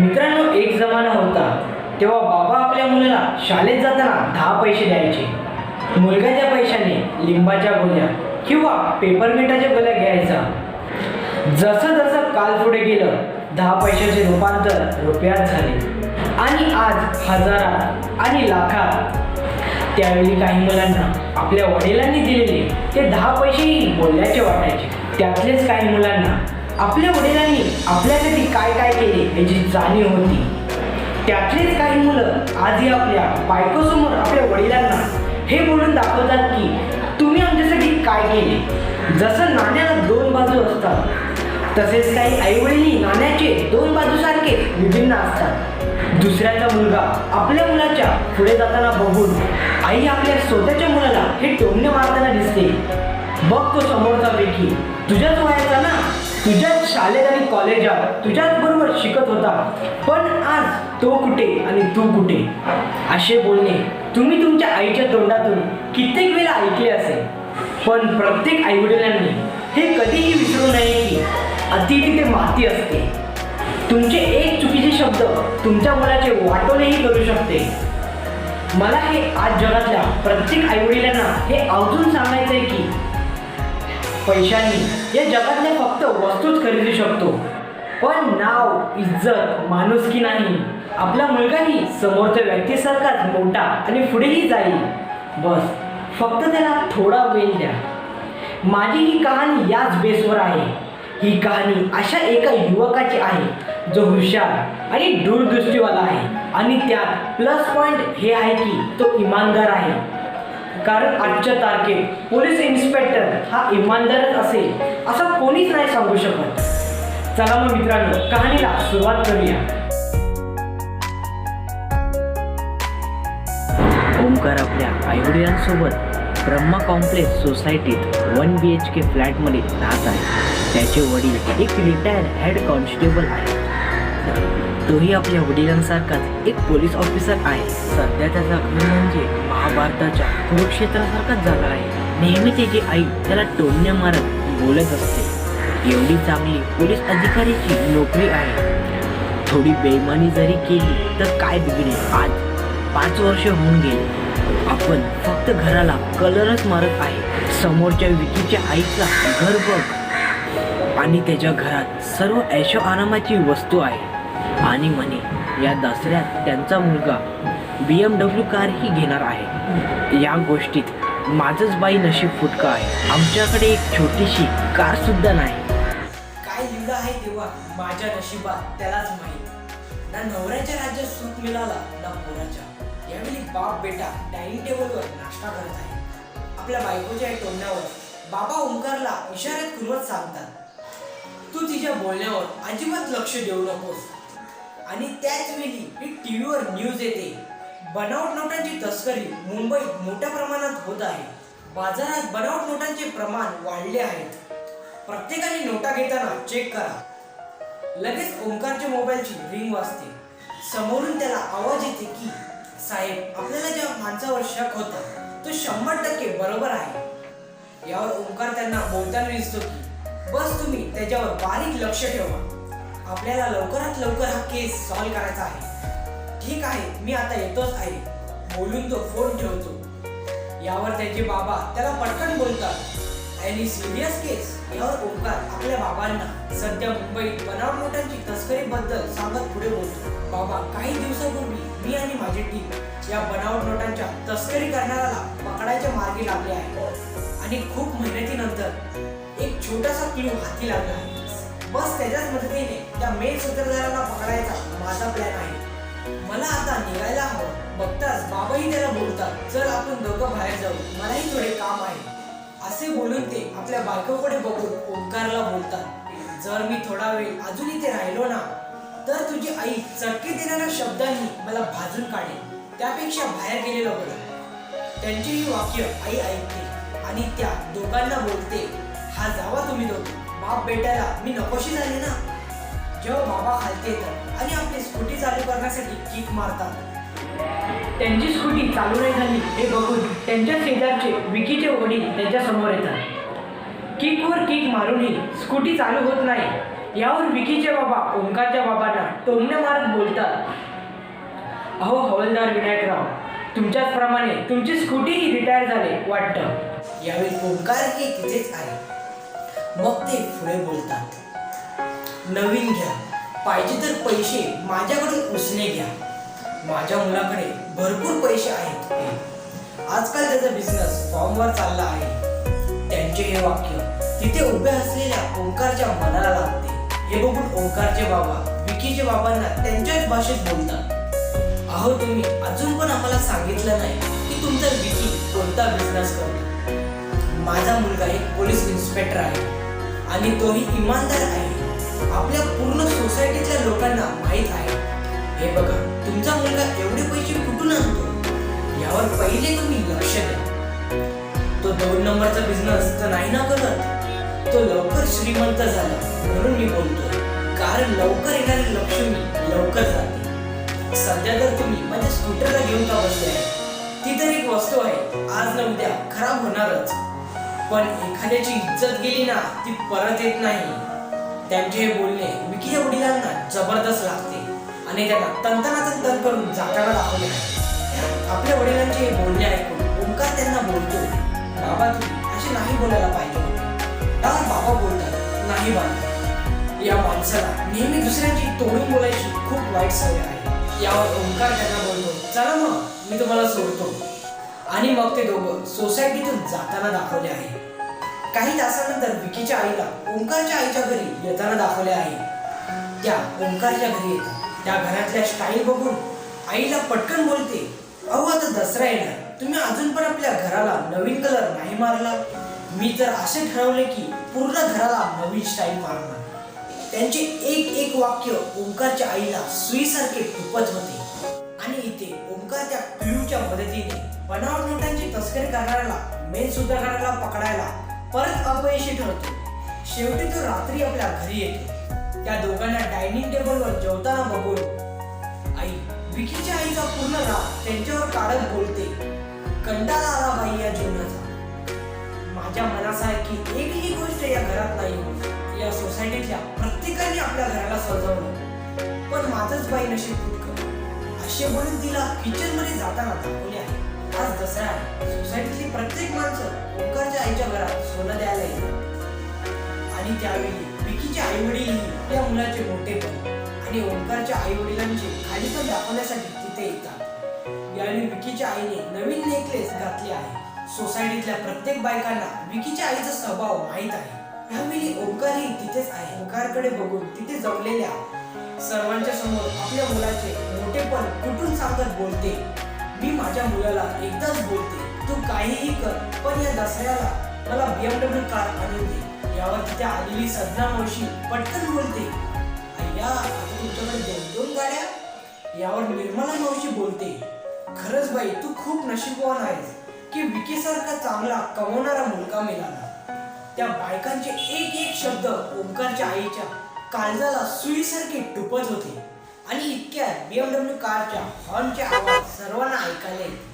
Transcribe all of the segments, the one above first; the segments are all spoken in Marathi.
मित्रांनो, एक जमाना होता तेव्हा बाबा आपल्या मुलाला शाळेत जाताना 10 पैसे द्यायचे. मुलगा त्या पैशाने लिंबाच्या गोळ्या किंवा पेपरमिंटाच्या गोळ्या घ्यायचा. जसं जसं काल पुढे गेलं 10 पैशाचे रूपांतर रुपयात झाले आणि आज हजारात आणि लाखात. त्यावेळी काही मुलांना आपल्या वडिलांनी दिलेले ते 10 पैसेही बोलल्याचे वाटायचे. त्यातलेच काही मुलांना आपल्या वडिलांनी आपल्यासाठी काय काय केले याची जाणीव होती. त्यातलेच काही मुलं आजही आपल्या बायकोसमोर आपल्या वडिलांना हे बोलून दाखवतात की तुम्ही आमच्यासाठी काय केले. जसं नाण्याला 2 बाजू असतात तसेच काही आईवडिलांनी नाण्याचे 2 बाजूसारखे विभिन्न असतात. दुसऱ्याचा मुलगा आपल्या मुलाच्या पुढे जाताना बघून आई आपल्या स्वतःच्या मुलाला हे टोमणे मारताना दिसते. बघ तो समोरचा पैकी तुझ्याच वयाचा ना, तुझ्याच शाळेत आणि कॉलेजात तुझ्याच बरोबर शिकत होता, पण आज तो कुठे आणि तू कुठे. असे बोलणे तुम्ही तुमच्या आईच्या तोंडातून कित्येक वेळा ऐकले असेल. पण प्रत्येक आईवडिलांनी हे कधीही विसरू नये की अति तिथे माती असते. तुमचे एक चुकीचे शब्द तुमच्या मुलाचे वाटोळेही करू शकते. मला हे आज जगातल्या प्रत्येक आईवडिलांना हे आवर्जून सांगायचं आहे की पैशाने या जगातल्या फक्त वस्तूच खरेदू शकतो, पण नाव, इज्जत, माणुसकी नाही. आपला मुलगाही समोरच्या व्यक्तीसारखाच मोठा आणि पुढेही जाईल. बस फक्त त्याला थोडा वेळ द्या. माझी ही कहाणी याच बेसवर आहे. ही कहाणी अशा एका युवकाची आहे जो हुशार आणि दूरदृष्टीवाला आहे आणि त्यात प्लस पॉइंट हे आहे की तो इमानदार आहे. कारण आजच्या तारखेत पोलीस इन्स्पेक्टर हा इमानदारच असेल असं कोणीच नाही सांगू शकत. चला मग मित्रांनो, कहाणीला सुरुवात करूया. ओंकार आपल्या आईवडिलांसोबत ब्रह्मा कॉम्प्लेक्स सोसायटीत 1 BHK फ्लॅटमध्ये राहत आहे. त्याचे वडील एक रिटायर्ड हेड कॉन्स्टेबल आहे. तोही आपल्या वडिलांसारखाच एक पोलीस ऑफिसर आहे. सध्या त्याचा घर म्हणजे महाभारताच्या कुरुक्षेत्रासारखाच झाला आहे. नेहमी त्याची आई त्याला टोमणे मारत बोलत असते. एवढी चांगली पोलीस अधिकारीची नोकरी आहे, थोडी बेईमानी जरी केली तर काय बिघडेल. आज 5 वर्ष होऊन गेले. आपण फक्त घराला कलरच मारत आहे. समोरच्या विकीच्या आईचा घर बघ आणि त्याच्या घरात सर्व ऐशो आरामाची वस्तू आहे. आणि म्हणे या दसऱ्यात त्यांचा मुलगा BMW कारही घेणार आहे. या गोष्टीत माझंच बाई नशीब फुटका आहे. आमच्याकडे एक छोटीशी कार सुद्धा नाही. काय लिहिलं आहे तेव्हा माझ्या नशिबात त्यालाच माहीत. ना नवऱ्याच्या राज्यात सुख मिळाला ना पोराच्या. यावेळी बाप बेटा डायनिंग टेबलवर नाश्ता करत आहे. आपल्या बायकोच्या टोमण्यावर बाबा ओंकारला इशाऱ्यात खुलवत सांगतात, तू तिच्या बोलण्यावर अजिबात लक्ष देऊ नकोस. आणि त्याच वेळी ही टीव्हीवर न्यूज येते, बनावट नोटांची तस्करी मुंबईत मोठ्या प्रमाणात होत आहे. बाजारात बनावट नोटांचे प्रमाण वाढले आहेत. प्रत्येकाने नोटा घेताना चेक करा. लगेच ओंकारच्या मोबाईलची रिंग वाजते. समोरून त्याला आवाज येते की साहेब, आपल्याला ज्या माणसावर शक होता तो 100% बरोबर आहे. यावर ओंकार त्यांना बोलताना दिसतो की बस तुम्ही त्याच्यावर बारीक लक्ष ठेवा. आपल्याला लवकरात लवकर हा केस सॉल्व्ह करायचा आहे. ठीक आहे, मी आता येतोच आहे, बोलून तो फोन ठेवतो. यावर त्याचे बाबा त्याला पटकन बोलतात, एनी सिरियस केस. यावर ओंकार आपल्या बाबांना सध्या मुंबईत बनावट नोटांची तस्करीबद्दल सांगत पुढे बोलतो. बाबा, काही दिवसापूर्वी मी आणि माझी टीम या बनावट नोटांच्या तस्करी करणाऱ्याला पकडायच्या मार्गी लागले आहे आणि खूप मेहनतीनंतर एक छोटासा क्लू हाती लागला आहे. बस त्याच्याच मदतीने त्या मेन सूत्रधाराला पकडायचा माझा प्लॅन आहे. मला आता निघायला हवं. बघताच बाबाही त्याला बोलतात, चल आपण दोघं बाहेर जाऊ, मलाही थोडे काम आहे. असे बोलून ते आपल्या बायकोकडे बघून ओंकारला बोलतात, जर मी थोडा वेळ अजून इथे राहिलो ना तर तुझी आई चटके देणाऱ्या शब्दांनी मला भाजून काढेल. त्यापेक्षा बाहेर गेलेलं बरं. त्यांची ही वाक्य आई ऐकते आणि त्या दोघांना बोलते, हा जावा तुम्ही दोघे. बाप बेट्याला मी नकोशी झाले ना. जेव्हा बाबा खालते येतात आणि आपली स्कूटी चालू करण्यासाठी किक मारतात. त्यांची स्कूटी चालू नाही झाली हे बघून त्यांच्या शेजारचे विकीचे वडील त्यांच्या समोर येतात. किकवर किक मारूनही स्कूटी चालू होत नाही. यावर विकीचे बाबा ओंकारच्या बाबांना टोमणे मारत बोलतात, अहो हवालदार विनायकराव, तुमच्याच प्रमाणे तुमची स्कूटीही रिटायर झाले वाटतं. यावेळी ओंकारही तिथेच आहे. मग ते पुढे बोलतात, नवीन घ्या, पाहिजे तर पैसे माझ्याकडून उसने घ्या. माझ्या मुलाकडे भरपूर पैसे आहेत. आजकाल त्याचा बिझनेस फॉर्मवर चालला आहे. त्यांचे हे वाक्य तिथे उभे असलेल्या ओंकारच्या मनाला लागते. हे बघून ओंकारचे बाबा विकीचे बाबांना त्यांच्याच भाषेत बोलतात, अहो तुम्ही अजून पण आम्हाला सांगितलं नाही की तुमचा विकी कोणता बिझनेस करतो. माझा मुलगा एक पोलीस इन्स्पेक्टर आहे आणि तोही इमानदार आहे. आपल्या पूर्ण सोसायटीतल्या लोकांना माहीत आहे. हे बघा, तुमचा मुलगा एवढे पैसे कुठून आणतो यावर पहिले तुम्ही लक्ष द्या. तो 2 नंबरचा बिझनेस तर नाही ना करत. तो लवकर श्रीमंत झाला म्हणून मी बोलतोय, कारण लवकर येणारी लक्ष्मी लवकर जाते. सध्या तर तुम्ही माझ्या स्कूटरला घेऊन का बसले आहे? ती तर एक वस्तू आहे, आज न उद्या खराब होणारच. पण एखाद्याची इज्जत गेली ना ती परत येत नाही. त्यांचे हे बोलणे विकीच्या वडिलांना जबरदस्त लागते आणि त्यांना तंतनातंतन करून जाताना दाखवले आहे. आपल्या वडिलांचे हे बोलणे ऐकून ओंकार त्यांना बोलतो, बाबा तुम्ही असे नाही बोलायला पाहिजे होते. त्यावर बाबा बोलतात, नाही बाबा, या माणसाला नेहमी दुसऱ्यांची तोडून बोलायची खूप वाईट सवय आहे. यावर ओंकार त्यांना बोलतो, चला मग मी तुम्हाला सोडतो. आणि मग ते दोघं सोसायटीतून जाताना दाखवले आहे. काही तासानंतर विकीच्या आईला ओंकारच्या आईच्या घरी येताना दाखवले आहे. त्या ओंकारच्या घरी येतात. त्या घरातल्या स्टाईल बघून आईला पटकन बोलते, अहो आता दसरा येणार, तुम्ही अजून पण आपल्या घराला नवीन कलर नाही मारला. मी तर असे ठरवले की पूर्ण घराला नवीन स्टाईल मारणार. त्यांचे एक एक वाक्य ओंकारच्या आईला सुईसारखे टुपत होते. आणि इथे ओंकार त्या पिळूच्या मदतीने बनावट नोटांची तस्करी करणाऱ्याला मेन सूत्रधाराला पकडायला परत अपयशी ठरतो. शेवटी तो रात्री आपल्या घरी येतो. त्या दोघांना डायनिंग टेबलवर जेवताना बघून आई विकीच्या आईचा पूर्ण राग त्यांच्यावर काढत बोलते, कंटाळा आला बाई या जीवनाचा. माझ्या मनासारखी एकही गोष्ट या घरात नाही होत. या सोसायटीतल्या प्रत्येकाने आपल्या घराला सजवलं, पण माझंच बाई नशीब फुटकं. असे बोलून तिला किचन मध्ये जाताना दाखवले आहे. आज दसरा आहे. सोसायटीतली प्रत्येक माणसं ओंकारच्या आईच्या घरात सोनं द्यायला येतात. आणि त्यावेळी विकीचे आई वडील त्या मुलाचे मोठेपण आणि ओंकारच्या आई वडिलांचे खालीपण दाखवण्यासाठी तिथे येतात. यावेळी विकीच्या आईने नवीन नेकलेस घातले आहे. सोसायटीतल्या प्रत्येक बायकांना विकीच्या आईचा स्वभाव माहीत आहे. यावेळी ओंकारही तिथेच आहे. ओंकारकडे बघून तिथे जमलेल्या सर्वांच्या समोर आपल्या मुलाचे मोठेपण कुठून सांगत बोलते, मी माझ्या मुलाला एकदाच बोलते, तू काहीही कर, पण या दसऱ्याला मला BMW कार आणून दे. यावर तिथे आलेली सदना मावशी पटकन बोलते, अय्या आता तुमच्याकडे 2 गाड्या. यावर निर्मला मावशी बोलते, खरंच बाई तू खूप नशीबवान आहेस की विकीसारखा चांगला कमवणारा मुलगा मिळाला. त्या बायकांचे एक एक शब्द ओंकारच्या आईच्या काळजाला सुईसारखे टुपत होते. आणि इतक्या BMW कारच्या हॉर्नचे आवाज सर्वांना ऐकायला येते.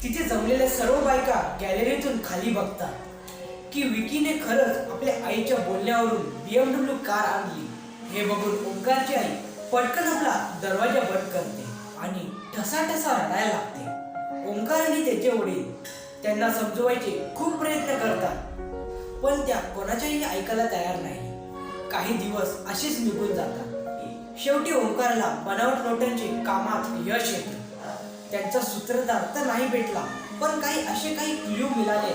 तिथे जमलेल्या सर्व बायका गॅलरीतून खाली बघतात की विकीने खरंच आपल्या आईच्या बोलण्यावरून BMW कार आणली. हे बघून ओंकारची आई पटकन आपला दरवाजा बंद करते आणि ठसाठसा रडायला लागते. ओंकार आणि त्याचे वडील त्यांना समजवायचे खूप प्रयत्न करतात, पण त्या कोणाच्याही ऐकायला तयार नाही. काही दिवस असेच निघून जातात. शेवटी ओंकारला बनावट नोटांचे कामात यश येते. त्यांचा सूत्रधार तर नाही भेटला, पण काही क्ल्यू मिळाले.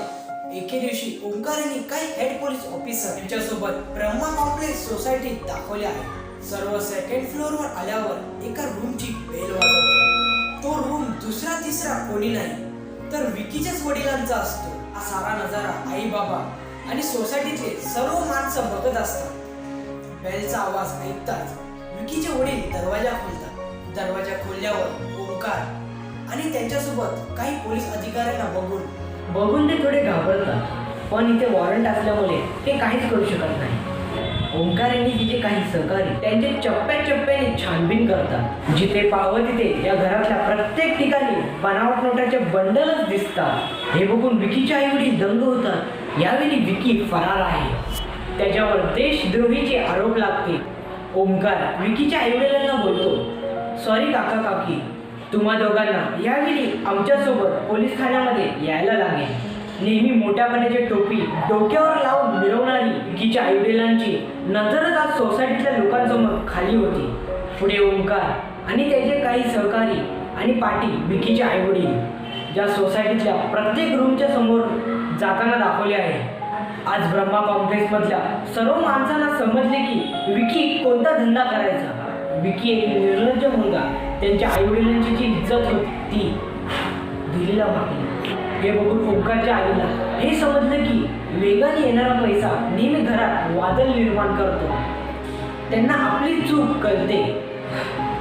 एके दिवशी ओंकारने काही हेड पोलीस ऑफिसर यांच्यासोबत ब्रह्मा कॉम्प्लेक्स सोसायटीत दाखवले आहे. सर्व 2nd फ्लोअरवर आल्यावर एका रूमची बेल वाजवतात. तो रूम दुसरा तिसरा कोणी नाही तर विकीच्याच वडिलांचा असतो. हा सारा नजारा आई बाबा आणि सोसायटीतले सर्व माणसं बघत असतात. बेलचा आवाज ऐकताच विकीचे वडील दरवाजा खोलतात. दरवाजा खोलल्यावर ओंकार आणि त्यांच्यासोबत काही पोलीस अधिकाऱ्यांना बघून ते थोडे घाबरतात, पण इथे वॉरंट असल्यामुळे ते काहीच करू शकत नाही. ओंकार यांनी तिचे काही सहकारी त्यांचे चप्प्याने छानबीन करतात. जिथे पाहावं तिथे या घरातल्या प्रत्येक ठिकाणी बनावट नोटाचे बंडलच दिसतात. हे बघून विकीचे आई वडील दंग होतात. यावेळी विकी फरार आहे. त्याच्यावर देशद्रोहीचे आरोप लागते. ओमकार विकीच्या आईवडिलांना बोलतो, सॉरी काका काकी, तुम्हा दोघांना यावेळी आमच्यासोबत पोलीस ठाण्यामध्ये यायला लागेल. नेहमी मोठ्यापणाची टोपी डोक्यावर लावून मिरवणारी विकीच्या आईवडिलांची नजरच आज सोसायटीतल्या लोकांसमोर खाली होती. पुढे ओमकार आणि त्याचे काही सहकारी आणि पाटील विकीचे आईवडील ज्या सोसायटीतल्या प्रत्येक रूमच्या समोर जाताना दाखवले आहे. आज ब्रह्मा कॉम्प्लेक्समधल्या सर्व माणसांना समजले की विकी कोणता धंदा करायचा. विकी एक निर्लज्ज मुलगा त्यांच्या आईवडिलांची जी इज्जत होती ती दिलेला मागली. हे बघून ओंकारच्या आईला हे समजलं की वेगाने येणारा पैसा नेहमी घरात वादळ निर्माण करतो. त्यांना आपली चूक कळते.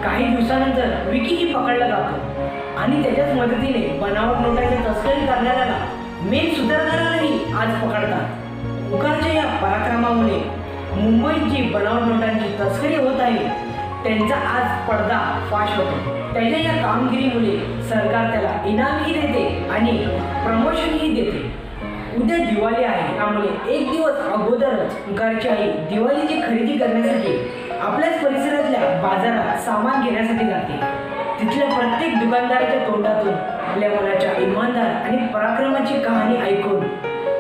काही दिवसानंतर विकीही पकडला जातो आणि त्याच्याच मदतीने बनावट नोटांची तस्करी करणाऱ्याला मेन सूत्रधारालाही आज पकडतात. ओंकारच्या या पराक्रमामुळे मुंबईत जी बनावट नोटांची तस्करी होत आहे त्यांचा आज पडदा फाश होतो. त्याच्या या कामगिरीमुळे सरकार त्याला इनामही देते आणि प्रमोशनही देते. उद्या दिवाळी आहे, त्यामुळे एक दिवस अगोदरच ओंकारची आई दिवाळीची खरेदी करण्यासाठी आपल्याच परिसरातल्या बाजारात सामान घेण्यासाठी जाते. तिथल्या प्रत्येक दुकानदाराच्या तोंडातून आपल्या मुलाच्या इमानदार आणि पराक्रमाची कहाणी ऐकून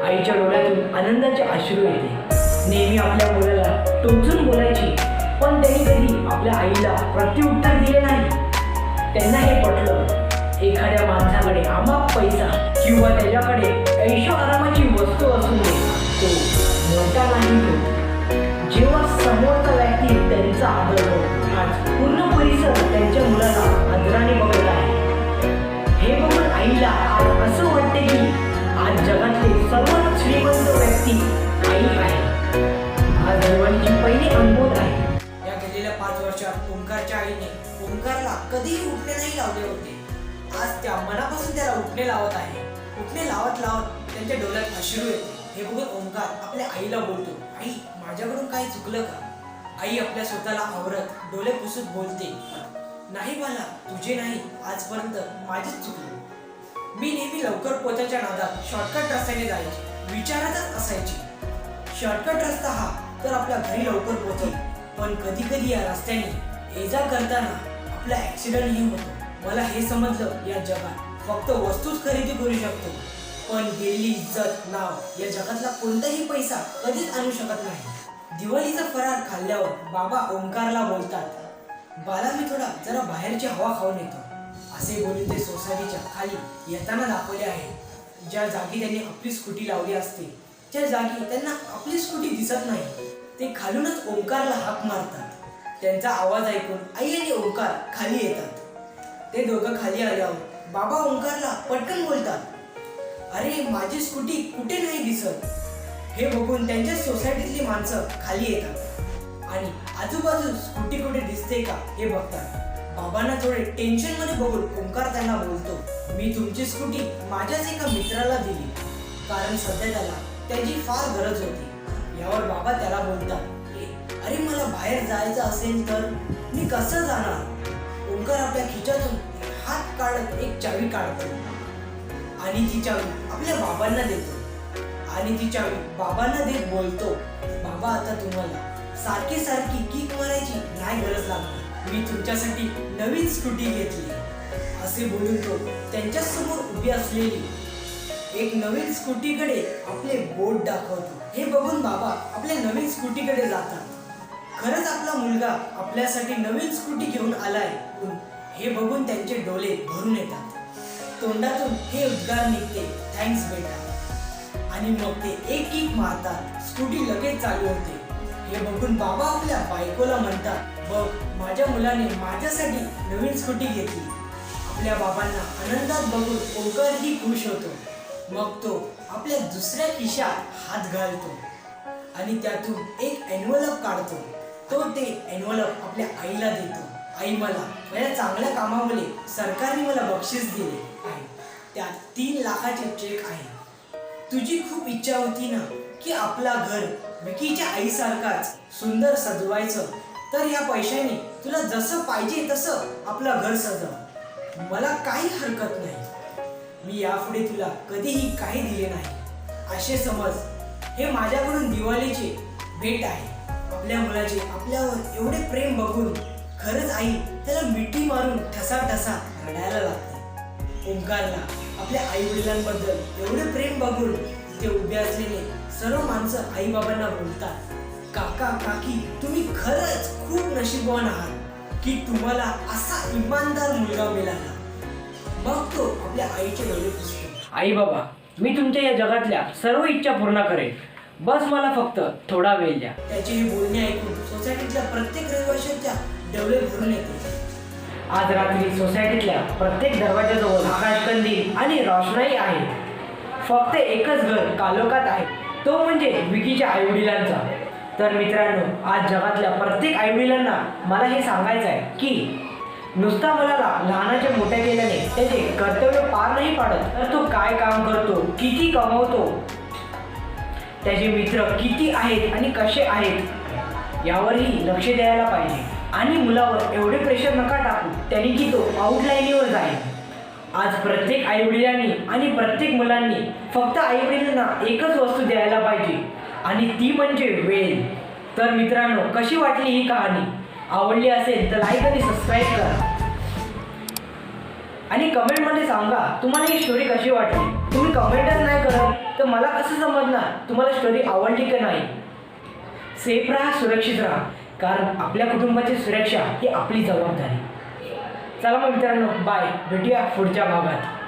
आईच्या डोळ्यातून आनंदाचे अश्रू येते. नेहमी आपल्या मुलाला टोचून बोलायची, पण त्यांनी कधी आपल्या आईला प्रत्युत्तर दिले नाही. त्यांना हे पटलं, एखाद्या माणसाकडे अमाप पैसा किंवा त्याच्याकडे ऐशो आरामाची वस्तू असून दे, तो मोठा नाही होत जेव्हा समोरचा व्यक्ती त्यांचा आदर. आज पूर्ण परिसर त्यांच्या मुलाला आदराने बघत आहे. हे बघून आईला आज असं वाटते की आज जगातले सर्वात श्रीमंत व्यक्ती आई आहे. आज दिवाळीची पहिली अनुभव आहे. या गेलेल्या 5 वर्षात ओंकारच्या आईने ओंकारला कधीही उठणे नाही लावले होते. आज त्या मनापासून त्याला उठणे लावत आहे. उठणे लावत लावत त्यांच्या डोळ्यात अश्रू येते. हे बघून ओंकार आपल्या आईला बोलतो, आई माझ्याकडून काही चुकलं का? आई आपल्या स्वतःला आवरत डोळे पुसत बोलते, नाही बाला, तुझे नाही, आजपर्यंत माझेच चुकले. मी नेहमी लवकर पोचायच्या नादात शॉर्टकट रस्त्याने जायची, विचारातच असायची. शॉर्टकट रस्ता हा तर आपल्या घरी लवकर पोहोचेल, पण कधी कधी या रस्त्याने ये जा करताना आपला ऍक्सिडेंटही होतो. मला हे समजलं, या जगात फक्त वस्तूच खरेदी करू शकतो, पण गेलेली इज्जत, नाव या जगातला कोणताही पैसा कधीच आणू शकत नाही. दिवाळीचा फराळ खाल्ल्यावर बाबा ओंकारला बोलतात, बाला मी थोडा जरा बाहेरची हवा खाऊन येतो. असे बोलून ते सोसायटीच्या खाली येताना दाखवले आहे. ज्या जागी त्यांनी आपली स्कूटी लावली असते त्या जागी त्यांना आपली स्कूटी दिसत नाही. ते खालूनच ओंकारला हाक मारतात. त्यांचा आवाज ऐकून आई आणि ओंकार खाली येतात. ते दोघं खाली आल्यावर बाबा ओंकारला पटकन बोलतात, अरे माझी स्कूटी कुठे नाही दिसत. हे बघून त्यांच्या सोसायटीतली माणसं खाली येतात आणि आजूबाजू स्कूटी कुठे दिसते का हे बघतात. बाबांना थोडे टेन्शन मध्ये बघून ओंकार त्यांना बोलतो, मी तुमची स्कूटी माझ्याच एका मित्राला दिली, कारण सध्या त्याला त्याची फार गरज होती. यावर बाबा त्याला बोलतात, अरे मला बाहेर जायचं असेल तर मी कसं जाणार? ओंकार आपल्या खिशातून हात काढत एक चावी काढतो आणि ती चावी आपल्या बाबांना देतो आणि ती चावी बाबांना देत बोलतो, बाबा आता तुम्हाला सारखी सारखी किक मारायची नाही गरज लागणार, मी तुमच्यासाठी नवीन स्कूटी घेतली. असे बोलून तो त्यांच्या समोर उभी असलेली एक नवीन स्कूटीकडे आपले बोट दाखवतो. हे बघून बाबा आपल्या नवीन स्कूटीकडे जातात. खरंच आपला मुलगा आपल्यासाठी नवीन स्कूटी घेऊन आलाय हे बघून त्यांचे डोळे भरून येतात. तोंडातून हे उद्गार निघते, थँक्स बेटा. आणि मग ते एक किक मारतात. स्कूटी लगेच चालू होते. हे बघून बाबा आपल्या बायकोला म्हणतात, बघ माझ्या मुलाने माझ्यासाठी नवीन स्कूटी घेतली. आपल्या बाबांना आनंदात बघून ओंकारही खुश होतो. मग तो आपल्या दुसऱ्या खिशात हात घालतो आणि त्यातून एक एन्व्हलप काढतो. तो ते एन्व्हलप आपल्या आईला देतो. आई मला माझ्या चांगल्या कामामुळे सरकारने मला बक्षीस दिले आहे. त्यात 3 लाखाचे चेक आहे. तुझी खूप इच्छा होती ना की आपला घर विकीच्या आईसारखाच सुंदर सजवायचं, तर या पैशाने तुला जसं पाहिजे तसं आपलं घर सजव. मला काही हरकत नाही. मी यापुढे तुला कधीही काही दिले नाही असे समज. हे माझ्याकडून दिवाळीचे भेट आहे. आपल्या मुलाचे आपल्यावर एवढे प्रेम बघून खरंच आई त्याला मिठी मारून ठसा ठसा रडायला लागते. ओंकारला आपल्या आई वडिलांबद्दल एवढे प्रेम बघून ते उभे असलेले सर्व माणसं आई बाबांना बोलतात, काका काकी तुम्ही खरंच खूप नशीबवान आहात की तुम्हाला असा इमानदार मुलगा मिळाला. मग तो आपल्या आईचे डोळे पुसतो. आई बाबा, मी तुमच्या या जगातल्या सर्व इच्छा पूर्ण करेन, बस मला फक्त थोडा वेळ द्या. त्याचे हे बोलणे ऐकून सोसायटीतल्या प्रत्येक रहिवाशांच्या डोळे भरून येते. आज रात्री सोसायटीतल्या प्रत्येक दरवाजाजवळ आकाशकंदील आणि रोषणाई आहे. फक्त एकच घर कालोखात आहे, तो म्हणजे विकीच्या आईवडिलांचा. तर मित्रांनो, आज जगातल्या प्रत्येक आईवडिलांना मला हे सांगायचं आहे की नुसता मुलाला लहानाचे मोठ्या केल्याने त्याचे कर्तव्य पार नाही पाडत, तर तो काय काम करतो, किती कमवतो, त्याचे मित्र किती आहेत आणि कसे आहेत यावरही लक्ष द्यायला पाहिजे. आणि मुलावर एवढे प्रेशर नका टाकू त्याने की तो आउटलाईनीवर जाईल. आज प्रत्येक आईवडिलांनी आणि प्रत्येक मुलांनी फक्त आईवडिलांना एकच वस्तू द्यायला पाहिजे आणि ती म्हणजे वेळ. तर मित्रांनो, कशी वाटली ही कहाणी? आवडली असेल तर लाईक आणि सबस्क्राईब करा आणि कमेंटमध्ये सांगा तुम्हाला ही स्टोरी कशी वाटली. तुम्ही कमेंटच नाही करत तर मला कसं समजणार तुम्हाला स्टोरी आवडली की नाही. सेफ राहा, सुरक्षित राहा, कारण आपल्या कुटुंबाची सुरक्षा ही आपली जबाबदारी. चला मग मित्रांनो, बाय, भेटूया पुढच्या भागात.